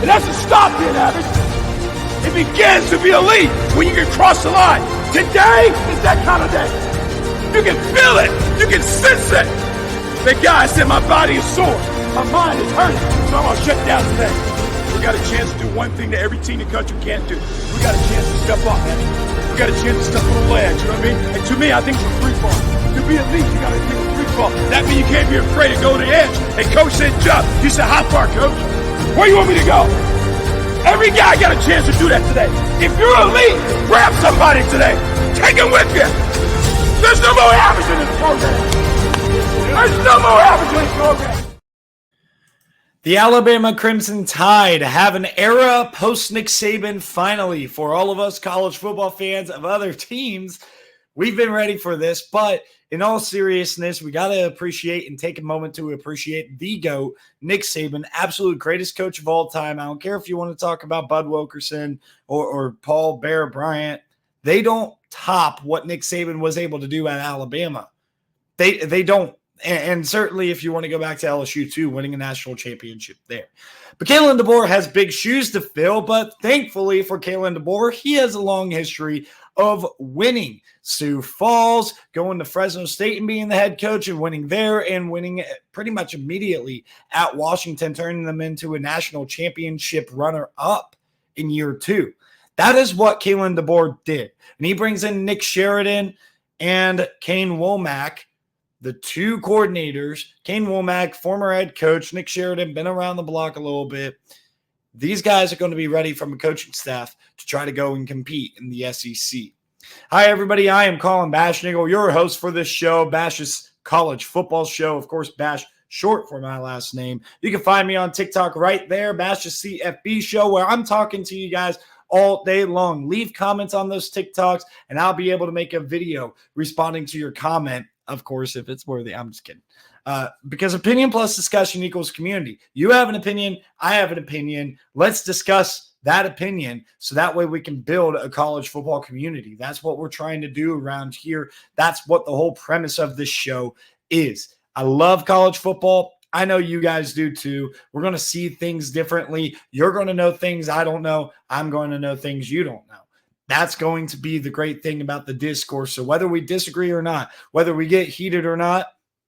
It doesn't stop being average. It begins to be elite when you can cross the line. Today is that kind of day. You can feel it. You can sense it. The guy said my body is sore. My mind is hurting. So I'm going to shut down today. We got a chance to do one thing that every team in the country can't do. We got a chance to step up, man. We got a chance to step on the ledge, you know what I mean? And to me, I think it's a free fall. To be elite, you got to take a free fall. That means you can't be afraid to go to the edge. And coach said jump. You said how far, coach? Where you want me to go? Every guy got a chance to do that today. If you're elite, grab somebody today. Take him with you. There's no more average in this program. There's no more average in this program. The Alabama Crimson Tide have an era post-Nick Saban finally. For all of us college football fans of other teams, we've been ready for this. But in all seriousness, we got to appreciate and take a moment to appreciate the GOAT, Nick Saban, absolute greatest coach of all time. I don't care if you want to talk about Bud Wilkerson or Paul Bear Bryant. They don't top what Nick Saban was able to do at Alabama. They don't. And certainly if you want to go back to LSU too, winning a national championship there. But Kalen DeBoer has big shoes to fill, but thankfully for Kalen DeBoer, he has a long history of winning. Sioux Falls, going to Fresno State and being the head coach and winning there and winning pretty much immediately at Washington, turning them into a national championship runner-up in year 2. That is what Kalen DeBoer did. And he brings in Nick Sheridan and Kane Womack, the two coordinators. Kane Womack, former head coach, Nick Sheridan, been around the block a little bit. These guys are going to be ready from a coaching staff to try to go and compete in the SEC. Hi, everybody. I am Colin Bashnigel, your host for this show, Bash's college football show. Of course, Bash, short for my last name. You can find me on TikTok right there, Bash's CFB show, where I'm talking to you guys all day long. Leave comments on those TikToks, and I'll be able to make a video responding to your comment. Of course, if it's worthy. I'm just kidding. Because opinion plus discussion equals community. You have an opinion. I have an opinion. Let's discuss that opinion so that way we can build a college football community. That's what we're trying to do around here. That's what the whole premise of this show is. I love college football. I know you guys do too. We're going to see things differently. You're going to know things I don't know. I'm going to know things you don't know. That's going to be the great thing about the discourse. So whether we disagree or not, whether we get heated or not,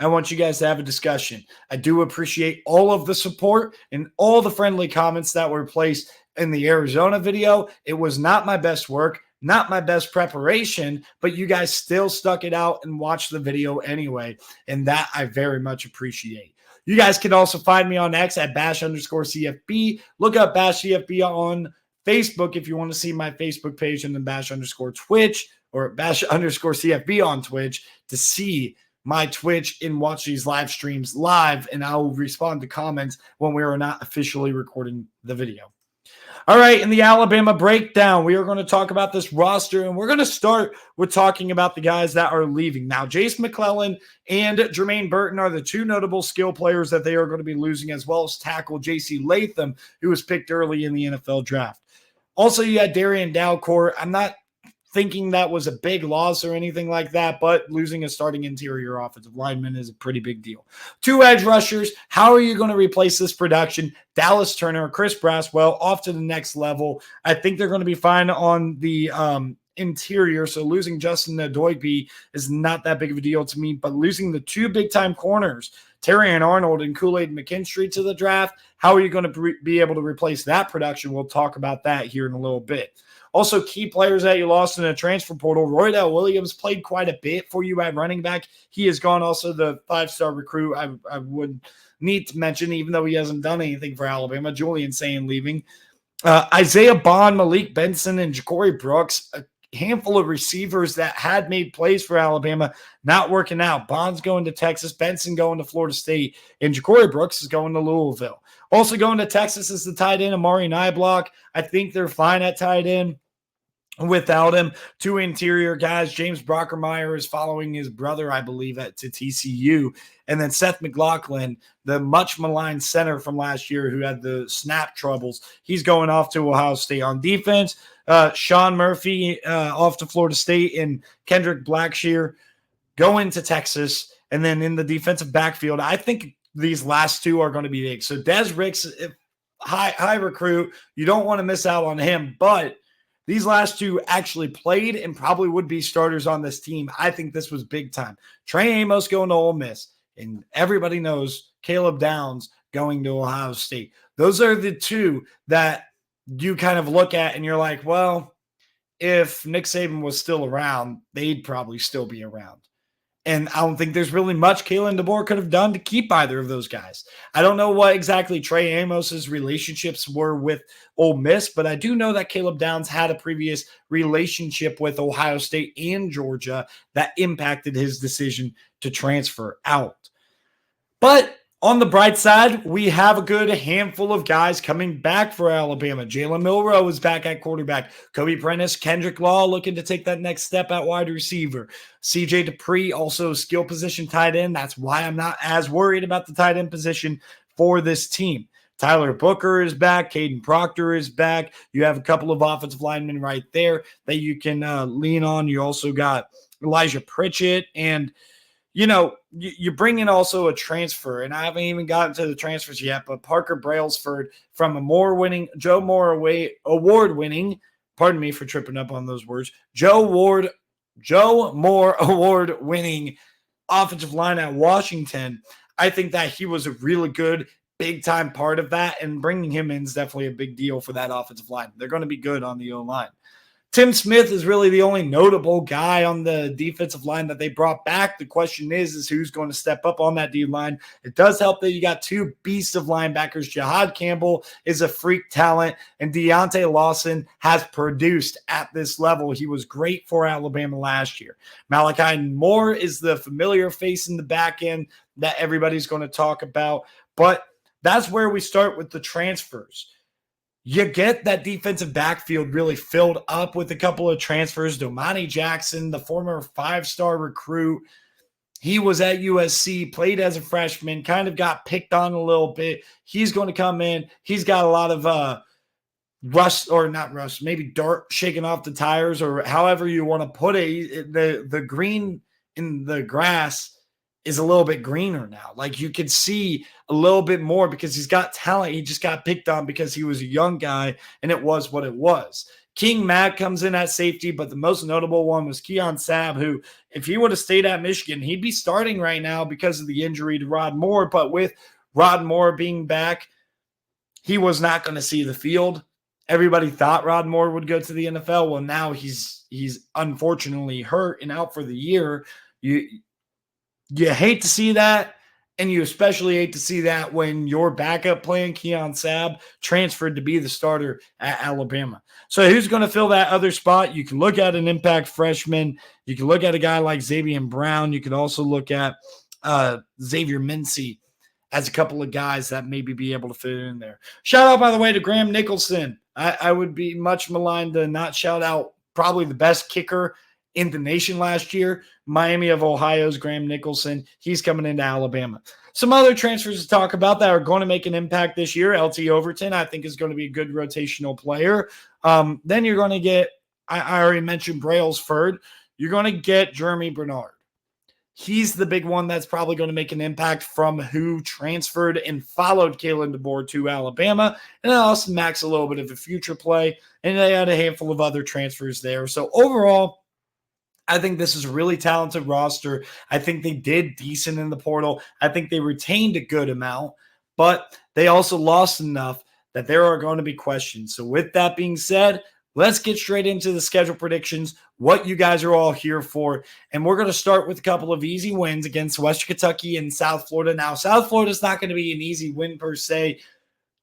I want you guys to have a discussion. I do appreciate all of the support and all the friendly comments that were placed in the Arizona video. It was not my best work, not my best preparation, but you guys still stuck it out and watched the video anyway. And that I very much appreciate. You guys can also find me on X at Bash_CFB. Look up Bash CFB on Facebook if you want to see my Facebook page, and then Bash_Twitch or Bash_CFB on Twitch to see my Twitch and watch these live streams live, and I'll respond to comments when we are not officially recording the video. All right, in the Alabama breakdown, we are going to talk about this roster, and we're going to start with talking about the guys that are leaving. Now, Jace McClellan and Jermaine Burton are the two notable skill players that they are going to be losing, as well as tackle J.C. Latham, who was picked early in the NFL draft. Also, you had Darian Dalcourt. I'm not thinking that was a big loss or anything like that, but losing a starting interior offensive lineman is a pretty big deal. 2 edge rushers. How are you going to replace this production? Dallas Turner, Chris Braswell, off to the next level. I think they're going to be fine on the interior, so losing Justin Adoigbe is not that big of a deal to me, but losing the 2 big-time corners, Terrion Arnold and Kool-Aid McKinstry, to the draft, how are you going to be able to replace that production? We'll talk about that here in a little bit. Also, key players that you lost in a transfer portal. Roydell Williams played quite a bit for you at running back. He is gone. Also, the 5-star recruit I would need to mention, even though he hasn't done anything for Alabama, Julian Sain leaving. Isaiah Bond, Malik Benson, and Ja'Cory Brooks, a handful of receivers that had made plays for Alabama, not working out. Bond's going to Texas, Benson going to Florida State, and Ja'Cory Brooks is going to Louisville. Also going to Texas is the tight end, Amari Niblock. I think they're fine at tight end without him. 2 interior guys. James Brockermeyer is following his brother, I believe, to TCU. And then Seth McLaughlin, the much maligned center from last year who had the snap troubles, he's going off to Ohio State. On defense, Sean Murphy off to Florida State, and Kendrick Blackshear going to Texas. And then in the defensive backfield, I think these last 2 are going to be big. So Des Ricks, high recruit. You don't want to miss out on him, but these last two actually played and probably would be starters on this team. I think this was big time. Trey Amos going to Ole Miss, and everybody knows Caleb Downs going to Ohio State. Those are the two that you kind of look at and you're like, well, if Nick Saban was still around, they'd probably still be around. And I don't think there's really much Kalen DeBoer could have done to keep either of those guys. I don't know what exactly Trey Amos's relationships were with Ole Miss, but I do know that Caleb Downs had a previous relationship with Ohio State and Georgia that impacted his decision to transfer out. But on the bright side, we have a good handful of guys coming back for Alabama. Jalen Milroe is back at quarterback. Kobe Prentice, Kendrick Law looking to take that next step at wide receiver. CJ Dupree, also skill position tight end. That's why I'm not as worried about the tight end position for this team. Tyler Booker is back. Caden Proctor is back. You have a couple of offensive linemen right there that you can lean on. You also got Elijah Pritchett, and you bring in also a transfer, and I haven't even gotten to the transfers yet, but Parker Brailsford from a Joe Moore award-winning, pardon me for tripping up on those words, Joe Moore award-winning offensive line at Washington. I think that he was a really good, big-time part of that, and bringing him in is definitely a big deal for that offensive line. They're going to be good on the O-line. Tim Smith is really the only notable guy on the defensive line that they brought back. The question is who's going to step up on that D-line. It does help that you got two beasts of linebackers. Jahad Campbell is a freak talent, and Deontay Lawson has produced at this level. He was great for Alabama last year. Malachi Moore is the familiar face in the back end that everybody's going to talk about, but that's where we start with the transfers. You get that defensive backfield really filled up with a couple of transfers. Domani Jackson, the former 5-star recruit, he was at USC, played as a freshman, kind of got picked on a little bit. He's going to come in. He's got a lot of maybe dirt shaking off the tires, or however you want to put it. The green in the grass is a little bit greener now. Like, you could see a little bit more because he's got talent. He just got picked on because he was a young guy, and it was what it was. King Mack comes in at safety, but the most notable one was Keon Sabb, who, if he would have stayed at Michigan, he'd be starting right now because of the injury to Rod Moore. But with Rod Moore being back, he was not going to see the field. Everybody thought Rod Moore would go to the NFL. Well, now he's unfortunately hurt and out for the year. You hate to see that, and you especially hate to see that when your backup plan, Keon Sabb, transferred to be the starter at Alabama. So who's going to fill that other spot? You can look at an impact freshman. You can look at a guy like Xavier Brown. You can also look at Xavier Mincy as a couple of guys that maybe be able to fit in there. Shout out, by the way, to Graham Nicholson. I would be much maligned to not shout out probably the best kicker in the nation last year. Miami of Ohio's Graham Nicholson. He's coming into Alabama. Some other transfers to talk about that are going to make an impact this year. LT Overton, I think, is going to be a good rotational player. Then you're going to get, I already mentioned Brailsford. You're going to get Jeremy Bernard. He's the big one that's probably going to make an impact from who transferred and followed Kalen DeBoer to Alabama. And Austin Mack's a little bit of a future play. And they had a handful of other transfers there. So overall, I think this is a really talented roster. I think they did decent in the portal. I think they retained a good amount, but they also lost enough that there are going to be questions. So with that being said, let's get straight into the schedule predictions, what you guys are all here for. And we're going to start with a couple of easy wins against Western Kentucky and South Florida. Now, South Florida is not going to be an easy win per se,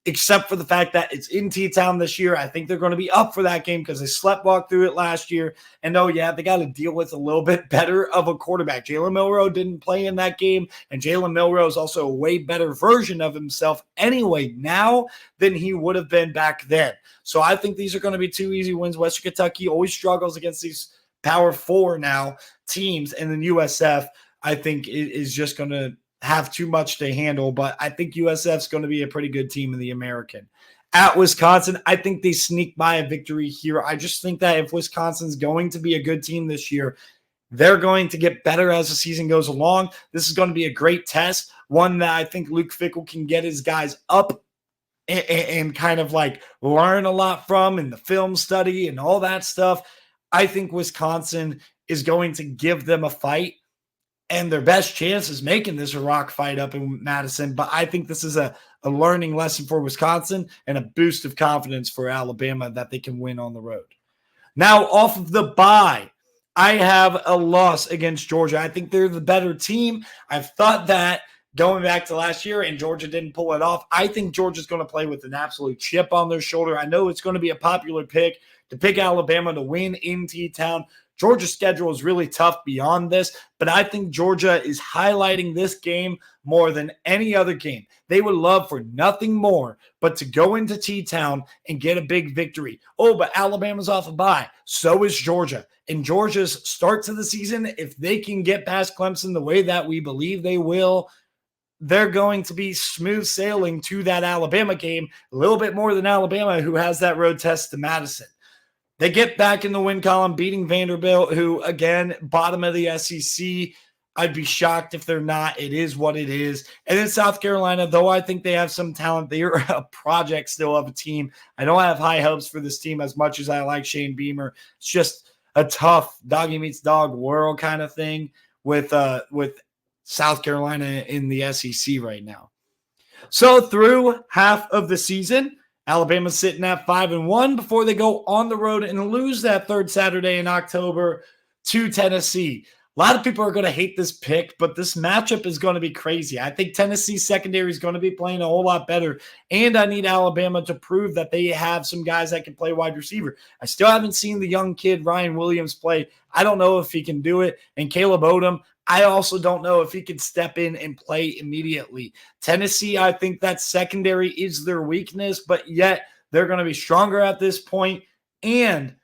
except for the fact that it's in T-Town this year. I think they're going to be up for that game because they sleptwalked through it last year. And, oh, yeah, they got to deal with a little bit better of a quarterback. Jalen Milroe didn't play in that game, and Jalen Milroe is also a way better version of himself anyway now than he would have been back then. So I think these are going to be two easy wins. Western Kentucky always struggles against these Power 4 now teams, and then USF, I think, is just going to have too much to handle, but I think USF's going to be a pretty good team in the American. At Wisconsin, I think they sneak by a victory here. I just think that if Wisconsin's going to be a good team this year, they're going to get better as the season goes along. This is going to be a great test, one that I think Luke Fickell can get his guys up and kind of like learn a lot from in the film study and all that stuff. I think Wisconsin is going to give them a fight, and their best chance is making this a rock fight up in Madison. But I think this is a learning lesson for Wisconsin and a boost of confidence for Alabama that they can win on the road. Now, off of the bye, I have a loss against Georgia. I think they're the better team. I've thought that going back to last year, and Georgia didn't pull it off. I think Georgia's going to play with an absolute chip on their shoulder. I know it's going to be a popular pick to pick Alabama to win in T-Town. Georgia's schedule is really tough beyond this, but I think Georgia is highlighting this game more than any other game. They would love for nothing more but to go into T-Town and get a big victory. Oh, but Alabama's off a bye. So is Georgia. And Georgia's start to the season, if they can get past Clemson the way that we believe they will, they're going to be smooth sailing to that Alabama game, a little bit more than Alabama, who has that road test to Madison. They get back in the win column, beating Vanderbilt, who, again, bottom of the SEC. I'd be shocked if they're not. It is what it is. And then South Carolina, though I think they have some talent, they are a project still of a team. I don't have high hopes for this team as much as I like Shane Beamer. It's just a tough doggy meets dog world kind of thing with South Carolina in the SEC right now. So through half of the season, Alabama's sitting at 5-1 before they go on the road and lose that third Saturday in October to Tennessee. A lot of people are going to hate this pick, but this matchup is going to be crazy. I think Tennessee's secondary is going to be playing a whole lot better, and I need Alabama to prove that they have some guys that can play wide receiver. I still haven't seen the young kid Ryan Williams play. I don't know if he can do it, and Caleb Odom, I also don't know if he can step in and play immediately. Tennessee, I think that secondary is their weakness, but yet they're going to be stronger at this point, and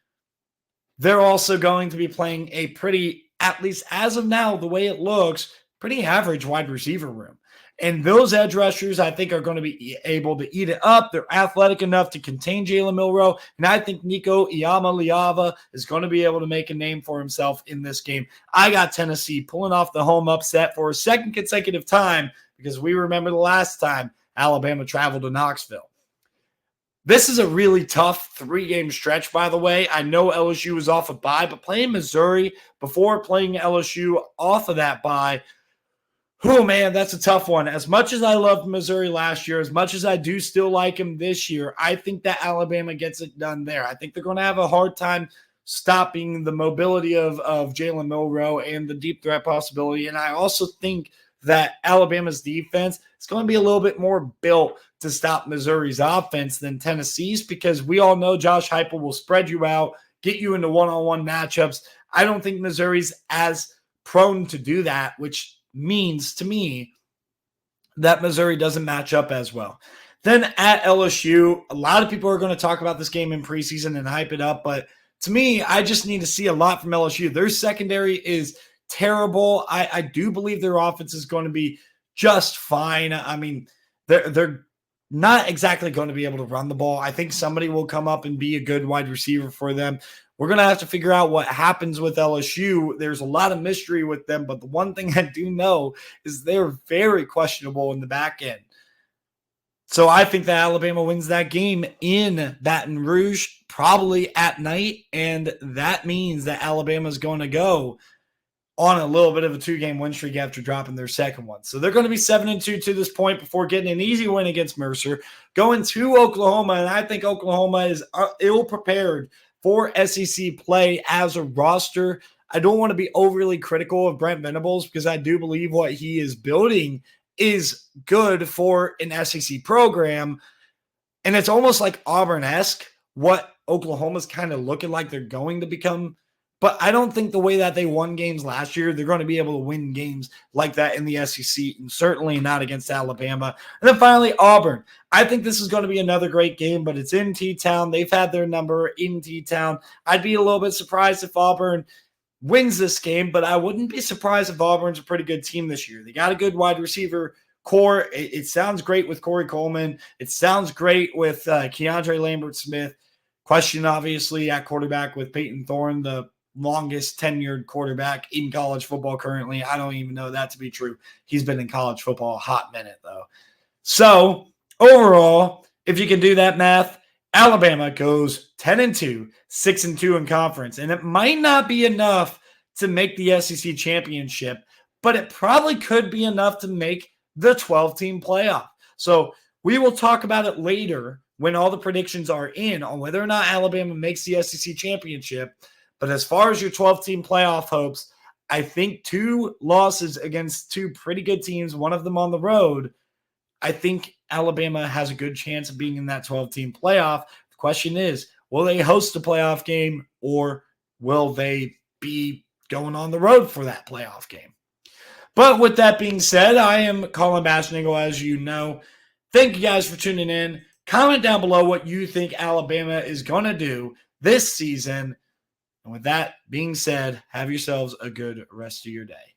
they're also going to be playing a pretty, at least as of now, the way it looks, pretty average wide receiver room. And those edge rushers, I think, are going to be able to eat it up. They're athletic enough to contain Jalen Milroe. And I think Nico Iamaleava is going to be able to make a name for himself in this game. I got Tennessee pulling off the home upset for a second consecutive time because we remember the last time Alabama traveled to Knoxville. This is a really tough 3-game stretch, by the way. I know LSU was off a bye, but playing Missouri before playing LSU off of that bye, oh, man, that's a tough one. As much as I loved Missouri last year, as much as I do still like him this year, I think that Alabama gets it done there. I think they're going to have a hard time stopping the mobility of Jalen Milroe and the deep threat possibility. And I also think that Alabama's defense is going to be a little bit more built to stop Missouri's offense than Tennessee's, because we all know Josh Heupel will spread you out, get you into one-on-one matchups. I don't think Missouri's as prone to do that, which means to me that Missouri doesn't match up as well. Then at LSU, a lot of people are going to talk about this game in preseason and hype it up, but to me, I just need to see a lot from LSU. Their secondary is terrible. I do believe their offense is going to be just fine. I mean, they're not exactly going to be able to run the ball. I think somebody will come up and be a good wide receiver for them. We're going to have to figure out what happens with LSU. There's a lot of mystery with them, but the one thing I do know is they're very questionable in the back end. So I think that Alabama wins that game in Baton Rouge, probably at night, and that means that Alabama is going to go on a little bit of a 2-game win streak after dropping their second one. So they're going to be 7-2 to this point before getting an easy win against Mercer, going to Oklahoma, and I think Oklahoma is ill-prepared for SEC play as a roster. I don't want to be overly critical of Brent Venables because I do believe what he is building is good for an SEC program. And it's almost like Auburn-esque what Oklahoma's kind of looking like they're going to become. But I don't think the way that they won games last year, they're going to be able to win games like that in the SEC, and certainly not against Alabama. And then finally, Auburn. I think this is going to be another great game, but it's in T-Town. They've had their number in T-Town. I'd be a little bit surprised if Auburn wins this game, but I wouldn't be surprised if Auburn's a pretty good team this year. They got a good wide receiver core. It sounds great with Corey Coleman. It sounds great with Keandre Lambert-Smith. Question, obviously, at quarterback with Peyton Thorne, the longest tenured quarterback in college football currently. I don't even know that to be true. He's been in college football a hot minute, though. So, overall, If you can do that math, Alabama goes 10-2, 6-2 in conference. And it might not be enough to make the SEC championship, but it probably could be enough to make the 12-team playoff. So we will talk about it later when all the predictions are in on whether or not Alabama makes the SEC championship. But as far as your 12-team playoff hopes, I think 2 losses against 2 pretty good teams, one of them on the road, I think Alabama has a good chance of being in that 12-team playoff. The question is, will they host a playoff game or will they be going on the road for that playoff game? But with that being said, I am Colin Bashnagel, as you know. Thank you guys for tuning in. Comment down below what you think Alabama is going to do this season. And with that being said, have yourselves a good rest of your day.